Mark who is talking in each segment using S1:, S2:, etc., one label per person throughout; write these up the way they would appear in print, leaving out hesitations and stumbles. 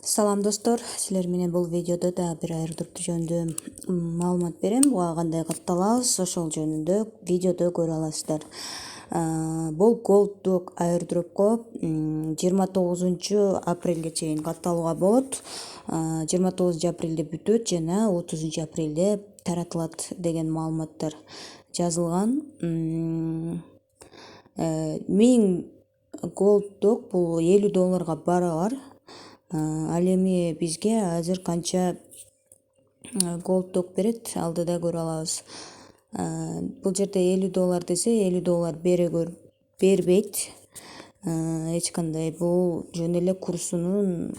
S1: Салам достор, силер менен бул видеодо да бир airdrop жөнүндө маалымат берем. Буга кандай катталабыз, ошол жөнүндө видеодо көрө аласыздар. Бул Gold Dog airdropко 29 апрелге чейин катталууга болот. 29 апрелде бүтөт жана 30 апрелде таратылат деген маалыматтар жазылган. 1000 Gold Dog бул $50 бара бар. Ал эми бизге азыр канча Gold Dog берет, алдыда көрө алабыз. Бул жерде $50 десе, $50 бербейт. Эч кандай, бул жөн эле курсунун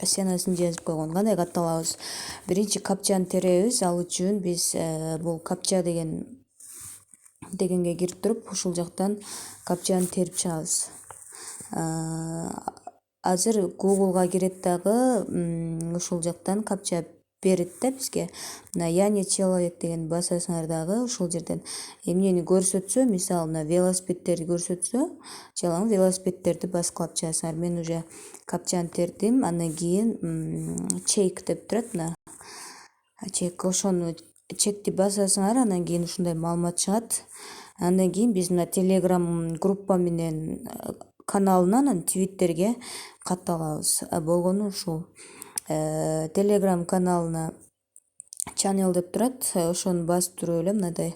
S1: ценасын жазып койгон. Кандай катталабыз? Биринчи капчаны теребиз. Ал үчүн биз бул капча дегенге кирип туруп, ушул жактан капчаны терип чыгабыз. Азыр Google'га кирет дагы, ушул жактан капча берет да бизге. Я не человек деген басасыңар дагы ушул жерден эмнени көрсөтсө, мисалы велосипедтерди көрсөтсө, жалаң велосипедтерди баскылап чыгасыңар. Мен уже капчаны тердим, андан кийин чек деп турат, чек, ошону чекти басасыңар, андан кийин ушундай маалымат чыгат. Андан кийин биз мына Telegram группа менен каналынан Twitterге катталабыз. Болгону ушул Telegram каналына channel деп турат, ошону басып туруп эле мындай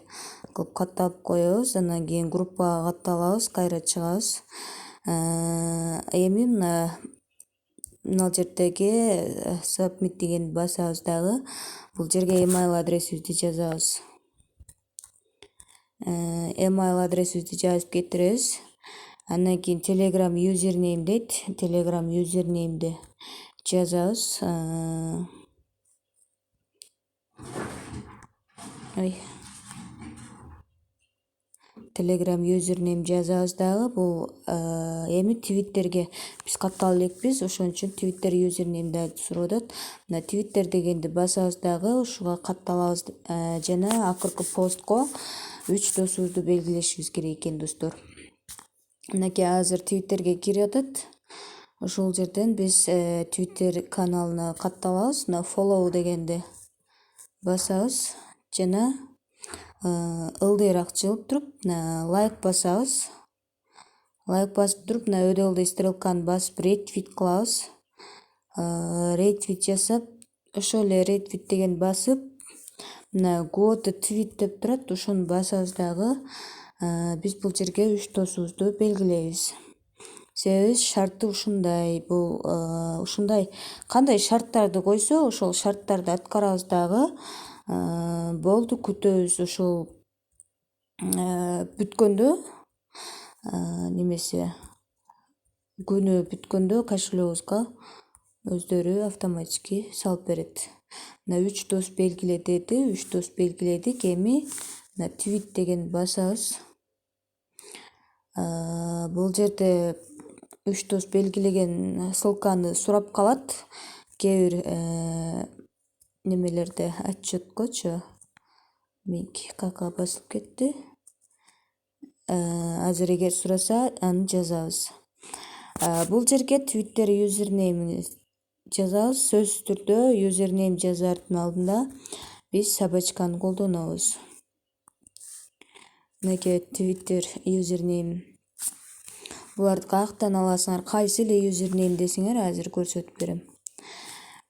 S1: кылып катталып коебуз. Андан кийин группага катталабыз, кайра чыгабыз. Эми мына жердеги submit дегенди басабыз дагы. Бул жерге email адресибизди жазабыз. Email адресибизди жазып кетиребиз. Андан кийин Telegram username дейт. Telegram usernamеди жазабыз. Telegram username жазабыз дагы. Бул эми Twitterге биз каттала элекпиз, ошон үчүн Twitter username сурап атат. Мына Twitter дегенди басабыз дагы, ушуга катталабыз жана акыркы постко 3 досубузду белгилешибиз керек экен достор. Мынакей азыр Twitterге кирип атат. Ошол жерден биз Twitter каналына катталабыз. Мына follow дегенди басабыз жана ылдыйраак чыгып туруп, лайк басабыз. Лайк басып туруп, өйдө стрелканы басып retweet кылабыз. Retweet жасап, ошол эле retweet деген басып, go to tweet деп турат, ошону басабыз дагы. Биз бул жерге 3 досубузду белгилейбиз. Себеби шарты ушундай, бул ушундай кандай шарттарды койсо, ошол шарттарды аткарабыз дагы. Болду, күтөбүз ушул бүткөндө, немесе күнү бүткөндө кошелегибизга өздөрү автоматически салып берет. 3 дос белгиле деди, 3 дос белгиледик. Эми tweet деген басабыз. Бул жерде 3 дос белгилеген ссылканы сурап калат. Кээ бир немелерде отчеткочу кака басылып кетти. Азыр эгер сураса, аны жазабыз. Бул жерге Twitter username жазабыз. Сөзсүз түрдө username жазаардын алдында биз собачканы колдонобуз. Мынакей Twitter username. Буларды каяктан аласыңар, кайсы эле username десеңер, азыр көрсөтүп берем.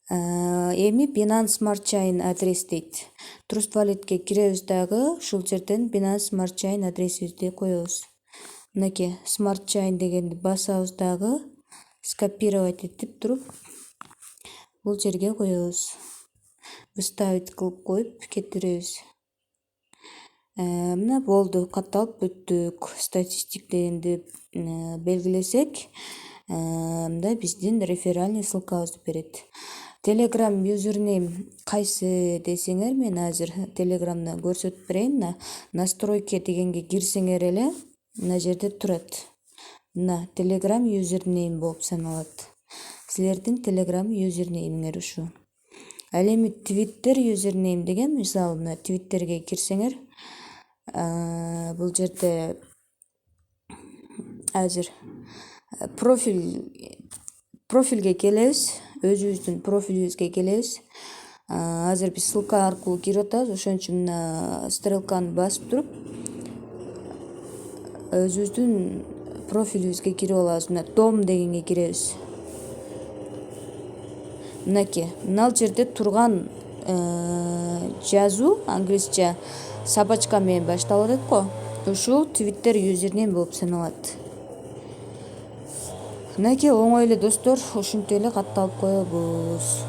S1: Эми Binance Smart Chain адрес дейт. Trust Walletке киребиз дагы, ушул жерден Binance Smart Chain адресибизди коебуз. Мынакей Smart Chain дегенди басабыз дагы, скопировать этип туруп, бул жерге коебуз. Выставить кылып коюп кетиребиз. Мына болду, катталып бүттүк. Статистик дегенди белгилесек, мында биздин реферальный ссылкабызды берет. Telegram username кайсы десеңер, мен азыр Telegramда көрсөтүп берейин. Настройки дегенге кирсеңер эле, мына жерде турат. Мына Telegram username болуп саналат. Силердин Telegram usernamеңер ушу. Ал эми Twitter username деген, мисалы, мына Twitterге кирсеңер, бул жерде азыр профилге келебиз. өзүбүздүн профилибизге келебиз. Азыр биз ссылка аркылуу кирип атабыз. Ошон үчүн мына стрелканы басып туруп өзүбүздүн профилибизге кирип алабыз. Мына том дегенге киребиз. Мынакей, мына жерде турган жазуу англисче собачка менен башталып атат го. Ушул Twitter юзернейм болуп саналат. Мынакей оңой эле достор, ушинтип эле катталып коебуз.